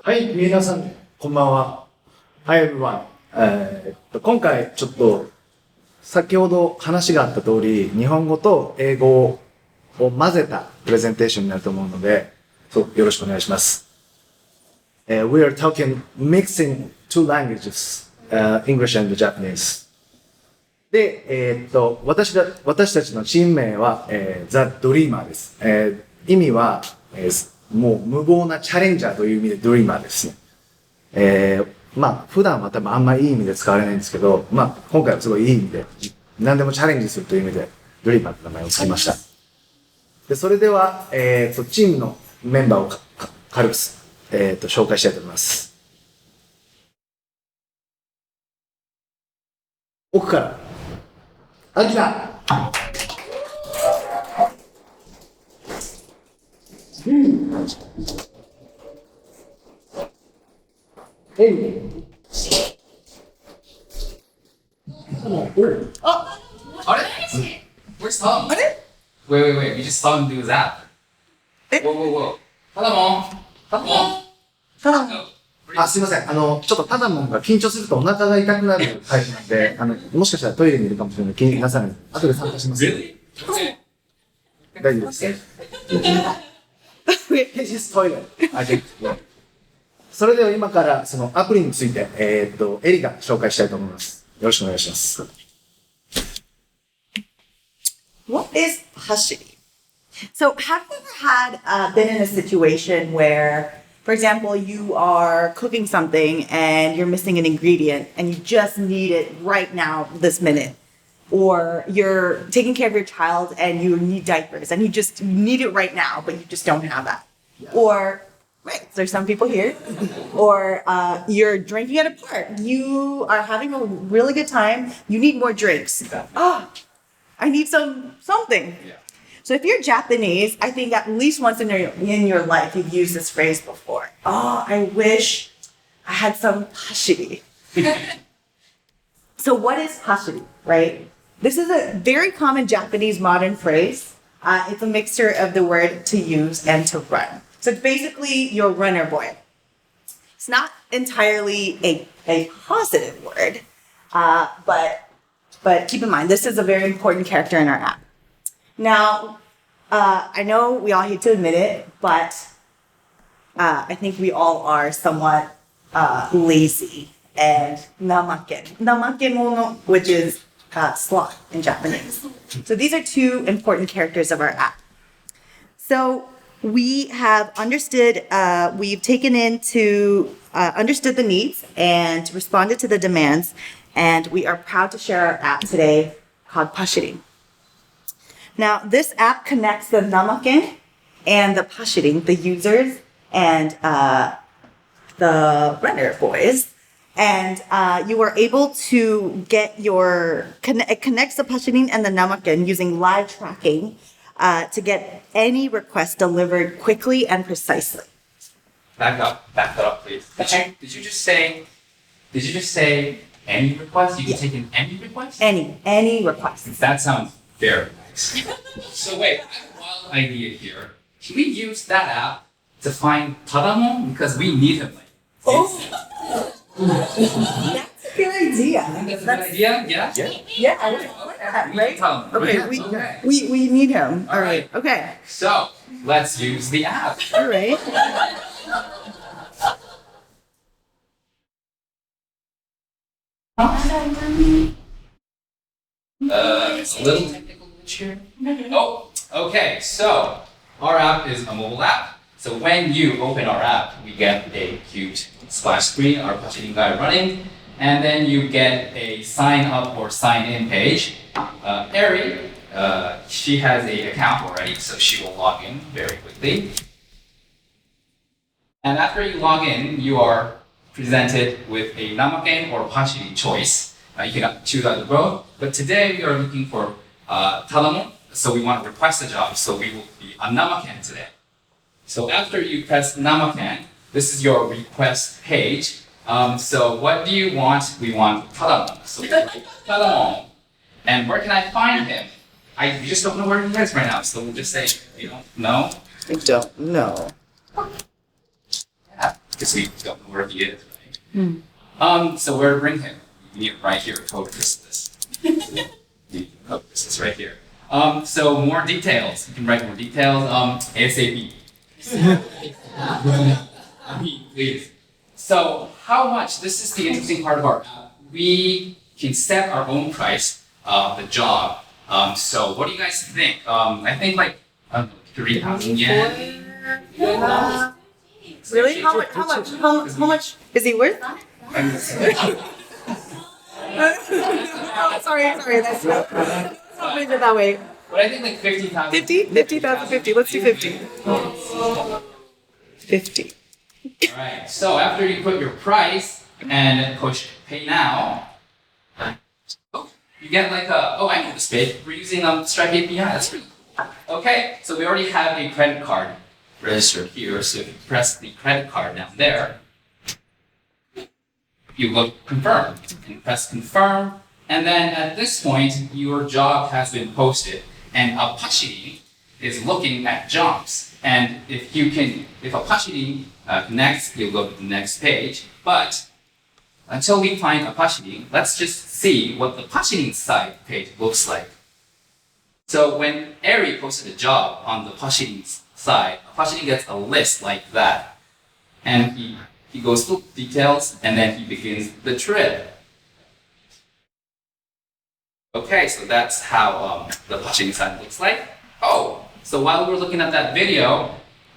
はい、皆さん、こんばんは。Hi everyone. 今回ちょっと先ほど話があった通り、日本語と英語を混ぜたプレゼンテーションになると思うので、よろしくお願いします。We are talking mixing two languages, English and Japanese. で、私たちのチーム名は、The Dreamer です。意味は、もう無謀なチャレンジャーという意味で Dreamer ですね。まあ、普段は多分あんまいい意味で使われないんですけど、まあ、今回はすごいいい意味で、何でもチャレンジするという意味で、Dreamer という名前を付けました。で、それでは、チームのメンバーを軽く、紹介したいと思います。奥から、アキラ。Where's Tom? Wait. We just saw him do his app. Whoa. Hello. すいません。ちょっとタダモンが緊張するとお腹が痛くなるタイプなんで、もしかしたらトイレにいるかもしれない。気になさない。後で参加します。Really? Okay. 大丈夫です。His toilet. I think. それでは今からそのアプリについて、エリが紹介したいと思います。よろしくお願いします。What is Pashirin? So have you ever been in a situation where, for example, you are cooking something and you're missing an ingredient and you just need it right now, this minute? Or you're taking care of your child and you need diapers and you need it right now, but you just don't have that. Yeah. Or, right, there's some people here. Or you're drinking at a park. You are having a really good time. You need more drinks. I need something. Yeah. So if you're Japanese, I think at least once in your life you've used this phrase before. I wish I had some pashirin. So what is pashirin, right? This is a very common Japanese modern phrase. It's a mixture of the word to use and to run. So it's basically your runner boy. It's not entirely a positive word, but keep in mind, this is a very important character in our app. Now, I know we all hate to admit it, but I think we all are somewhat lazy and namaken. Namaken mono, which is sloth in Japanese. So these are two important characters of our app. So we have understood, we've taken understood the needs and responded to the demands. And we are proud to share our app today called Pashirin. Now, this app connects the namaken and the Pashirin, the users, and the runner boys. And you are able to get it connects the Pashirin and the namaken using live tracking to get any request delivered quickly and precisely. Back that up, please. Did you just say any request? You can take in any request? Any request. That sounds very nice. So wait, I have a wild idea here. Can we use that app to find Tadamon? Because we need him. That's a good idea. That's a good idea? Yeah? Yeah, I like that, right? Okay, we need him. All right. Okay. So, let's use the app. All right. It's a little technical glitch here. Oh, okay. So, our app is a mobile app. So when you open our app, we get a cute splash screen, our Pashirin guy running, and then you get a sign up or sign in page. Eri, she has an account already, so she will log in very quickly. And after you log in, you are presented with a namaken or Pashirin choice. You can choose either both, but today we are looking for Tadamon, so we want to request a job, so we will be a namaken today. So after you press namaken, this is your request page. So what do you want? We want Tadamon. So we write Tadamon. And where can I find him? We just don't know where he is right now, so we'll just say, you don't know. I don't know. Yeah. because we don't know where he is, right? So where to bring him? We need it right here, code Chrysalis. Oh, this is right here. So more details. You can write more details. ASAP. Please. So how much? This is the interesting part of our app. We can set our own price of the job. So what do you guys think? I think like 3,000 yen. Really? How much is he worth? Sorry. That's not phrase it that way. But I think like 50,000. 50? 50,000, 50. Let's do 50. 50. Alright, so after you put your price and push pay now, you get like a, I know this page. We're using StripeAPI. That's really cool. Okay, so we already have a credit card registered here. So if you press the credit card down there, you go confirm. And press confirm. And then at this point, your job has been posted. And a Pashirin is looking at jobs. And if a Pashirin connects, you'll go to the next page. But until we find a Pashirin, let's just see what the Pashirin side page looks like. So when Ari posted a job on the Pashirin side, a Pashirin gets a list like that. And he goes through details, and then he begins the trip. Okay, so that's how the Pashirin side looks like. Oh, so while we're looking at that video,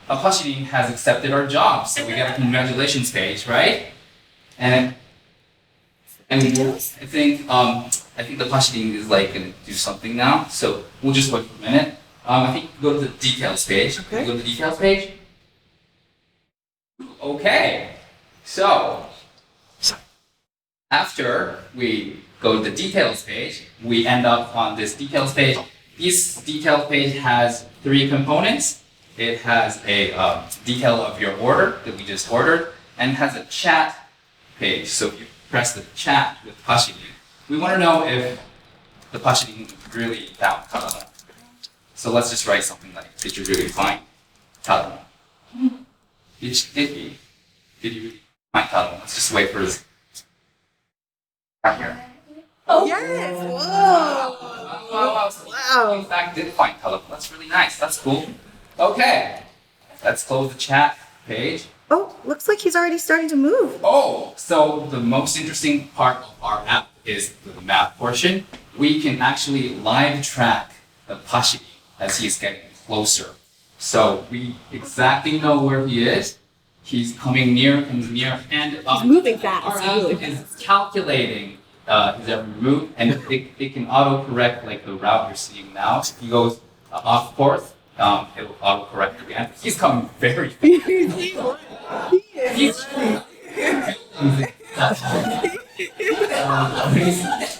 a Pashirin has accepted our job. So we got a congratulations page, right? And I think the Pashirin is like gonna do something now. So we'll just wait for a minute. I think go to the details page. Okay. Go to the details page. Okay. So after we go to the details page, we end up on this details page. This details page has 3 components. It has a detail of your order that we just ordered, and has a chat page. So if you press the chat with Pashirin, we want to know if the Pashirin really found Talamo. So let's just write something like, did you really find Talamo? Did you really find Talamo? Let's just wait for this. Right here. Oh, yes! Whoa! Wow. In fact, did find Talamo. That's really nice. That's cool. Okay. Let's close the chat page. Oh, looks like he's already starting to move. Oh, so the most interesting part of our app is the map portion. We can actually live track the Pashirin as he's getting closer. So we exactly know where he is. He's coming near, and He's moving fast. Our app is calculating his every move, and it can auto-correct like the route you're seeing now. If he goes off course, it will auto-correct again. He's coming very fast.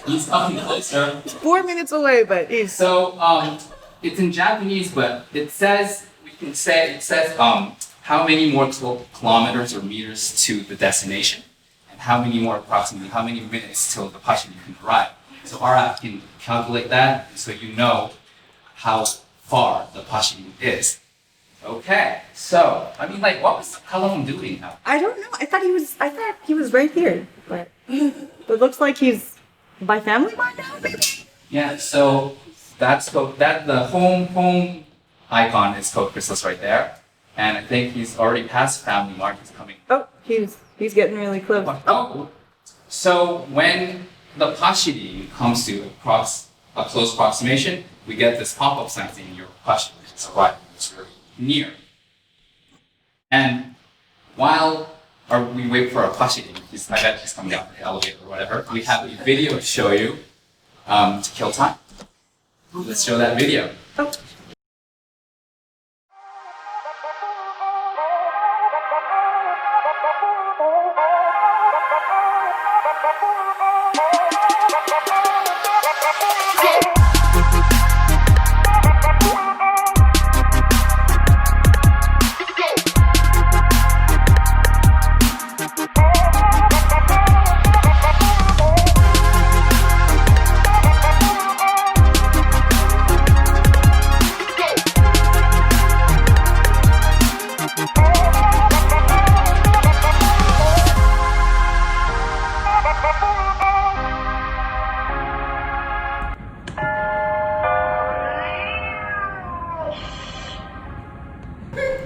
He's coming closer. 4 minutes away, but he's... So it's in Japanese, but it says how many more kilometers or meters to the destination, and how many minutes till the Pashirin can arrive. So our app can calculate that, so you know how far the Pashirin is. Okay, so I mean, like, what was Talamo doing now? I don't know. I thought he was right here, but it looks like he's by family by now, maybe? Yeah, so the home icon is code Chrysalis right there. And I think he's already past family mark. He's coming. Oh, he's getting really close. Oh. So when the Pashirin comes to a close approximation, we get this pop-up sign saying your Pashirin is arriving. It's really near. And while we wait for our Pashirin, I bet he's coming down the elevator or whatever, we have a video to show you to kill time. Let's show that video. Oh.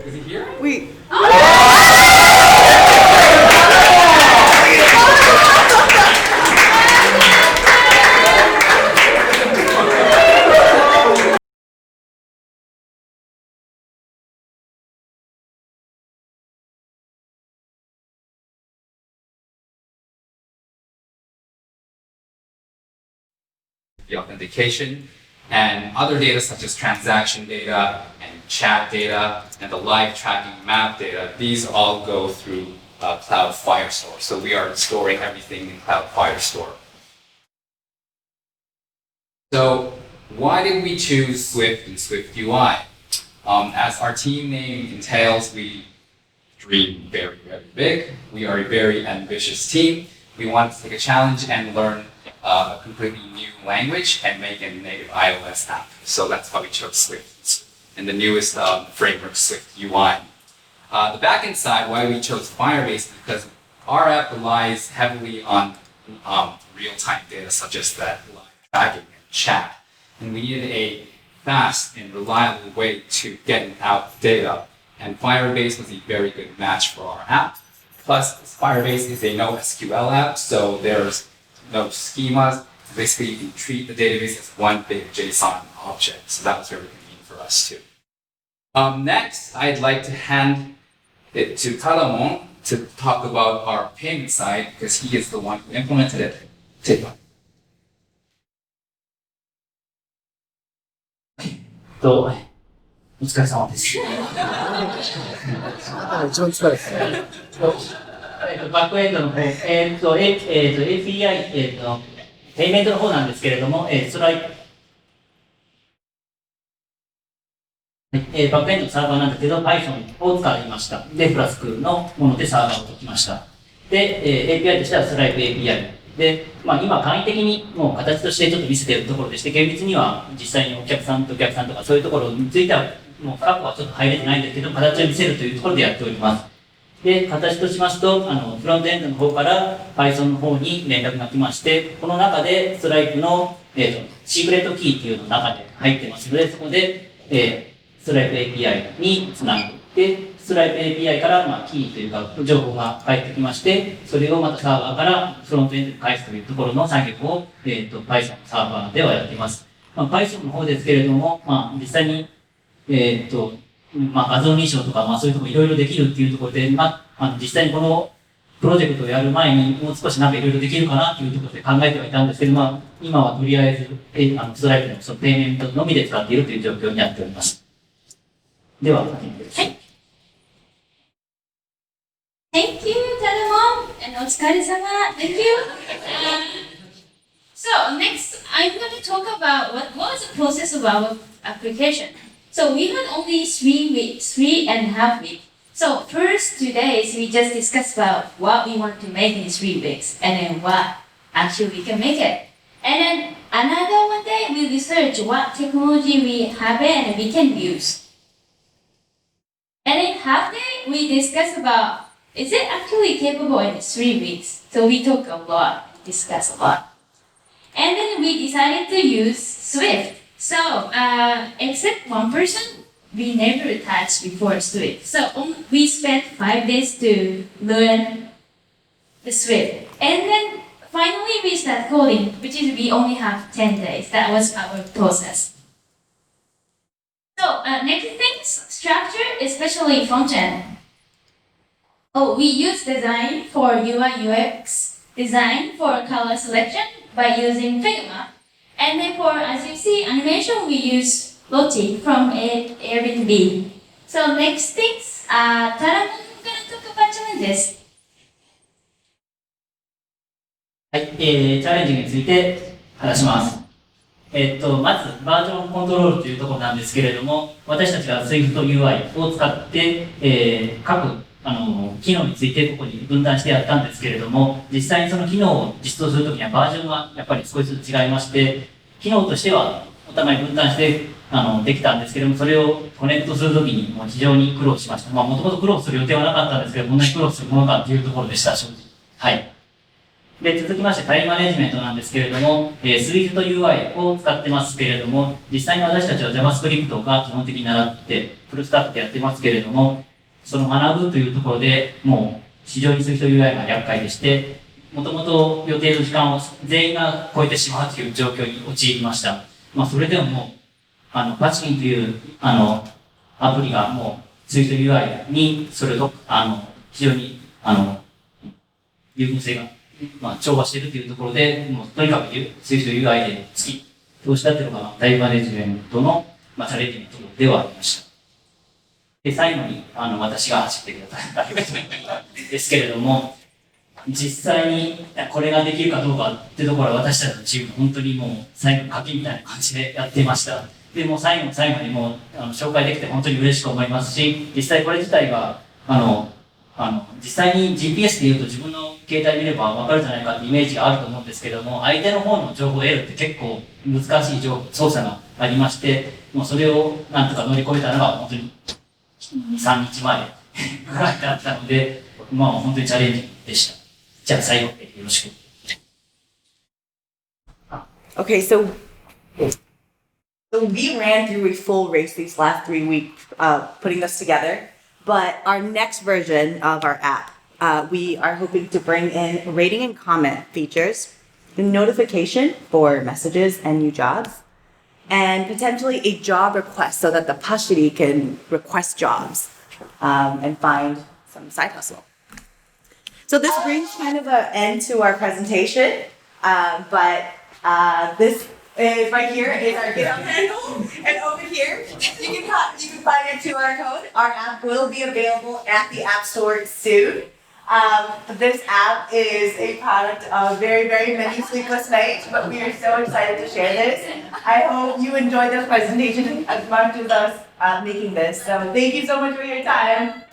Is he here? We. The authentication and other data such as transaction data and chat data and the live tracking map data, these all go through Cloud Firestore. So we are storing everything in Cloud Firestore. So why did we choose Swift and SwiftUI? As our team name entails, we dream very, very big. We are a very ambitious team. We want to take a challenge and learn a completely new language and make a native iOS app. So that's why we chose Swift and the newest framework, SwiftUI. The backend side, why we chose Firebase, because our app relies heavily on real-time data such as that live tracking and chat. And we needed a fast and reliable way to get out data. And Firebase was a very good match for our app. Plus, Firebase is a NoSQL app, so there's no schemas. Basically, you can treat the database as one big JSON object. So that was very convenient for us too. Next, I'd like to hand it to Taramon to talk about our payment side because he is the one who implemented it. Take one. お疲れ様です。一番疲れですね。バックエンドの方、API、ペイメントの方なんですけれども、バックエンドのサーバーなんですけど、Python を使いました。で、フラスクのものでサーバーを解きました。で、API としては StripeAPI。で、今簡易的にもう形としてちょっと見せているところでして、厳密には実際にお客さんとかそういうところについては、もう深くはちょっと入れてないんですけど、形を見せるというところでやっております。で、形としますと、フロントエンドの方から Python の方に連絡が来まして、この中で Stripe の、シークレットキーっていうの中で入ってますので、そこで、StripeAPI につなぐ。で、StripeAPI から、キーというか、情報が返ってきまして、それをまたサーバーからフロントエンドに返すというところの作業を、Python のサーバーではやっています。Python の方ですけれども、実際に、画像認証とか、そういうところいろいろできるっていうところで、実際にこのプロジェクトをやる前にもう少しなんかいろいろできるかなっていうところで考えてはいたんですけど、今はとりあえず、ストライプのそのペイメントのみで使っているという状況になっております。では、始めです。はい。Thank you, Taramon, and Otsukaresama. Thank you. So next, I'm going to talk about what was the process of our application. So we had only 3.5 weeks. So first 2 days, we just discussed about what we want to make in 3 weeks, and then what actually we can make it. And then another 1 day, we research what technology we have and we can use. And in half day, we discuss about is it actually capable in 3 weeks? So we talk a lot, discuss a lot. And then we decided to use Swift. So, except one person, we never touched before Swift. So we spent 5 days to learn the Swift. And then finally we start coding, which is we only have 10 days. That was our process. So next thing, structure, especially front end. We use design for UI UX, design for color selection by using Figma. And then for, as you see, animation, we use Lottie from Airbnb. So next things, Taramon is going to talk about challenges. はい、チャレンジについて話します。まず、バージョンコントロールというところなんですけれども、私たちが SwiftUI を使って、各機能についてここに分担してやったんですけれども、実際にその機能を実装するときにはバージョンがやっぱり少しずつ違いまして、機能としてはお互い分担してできたんですけれども、それをコネクトするときにもう非常に苦労しました。もともと苦労する予定はなかったんですけど、こんなに苦労するものかっていうところでした、正直。はい。で、続きましてタイムマネジメントなんですけれども、SwiftUI を使ってますけれども、実際に私たちは JavaScript が基本的に習って、フルスタックでやってますけれども、その学ぶというところでもう非常に SwiftUI が厄介でして、もともと予定の時間を全員が超えてしまうという状況に陥りました。それでももう、パチキンという、アプリがもう SwiftUI に、それと、非常に、有効性が、調和しているというところで、もうとにかく SwiftUI でそうしたというのがタイムマネジメントの、チャレンジのところではありました。で、最後に、私が走ってください。ですけれども、実際にこれができるかどうかっていうところは私たちのチーム本当にもう最後の賭けみたいな感じでやっていました。で、もう最後の最後にもう紹介できて本当に嬉しく思いますし、実際これ自体が、実際に GPS で言うと自分の携帯見ればわかるじゃないかってイメージがあると思うんですけども、相手の方の情報を得るって結構難しい操作がありまして、もうそれをなんとか乗り越えたのが本当に2、3日前ぐらいだったので、本当にチャレンジでした。じゃあ最後、よろしく。Okay, so we ran through a full race these last 3 weeks, putting this together. But our next version of our app, we are hoping to bring in rating and comment features, the notification for messages and new jobs, and potentially a job request so that the Pashirin can request jobs and find some side hustle. So this brings kind of an end to our presentation, but this is right here is our GitHub handle, and over here you can find our QR code. Our app will be available at the App Store soon. This app is a product of very, very many sleepless nights, but we are so excited to share this. I hope you enjoyed this presentation as much as us making this. So thank you so much for your time.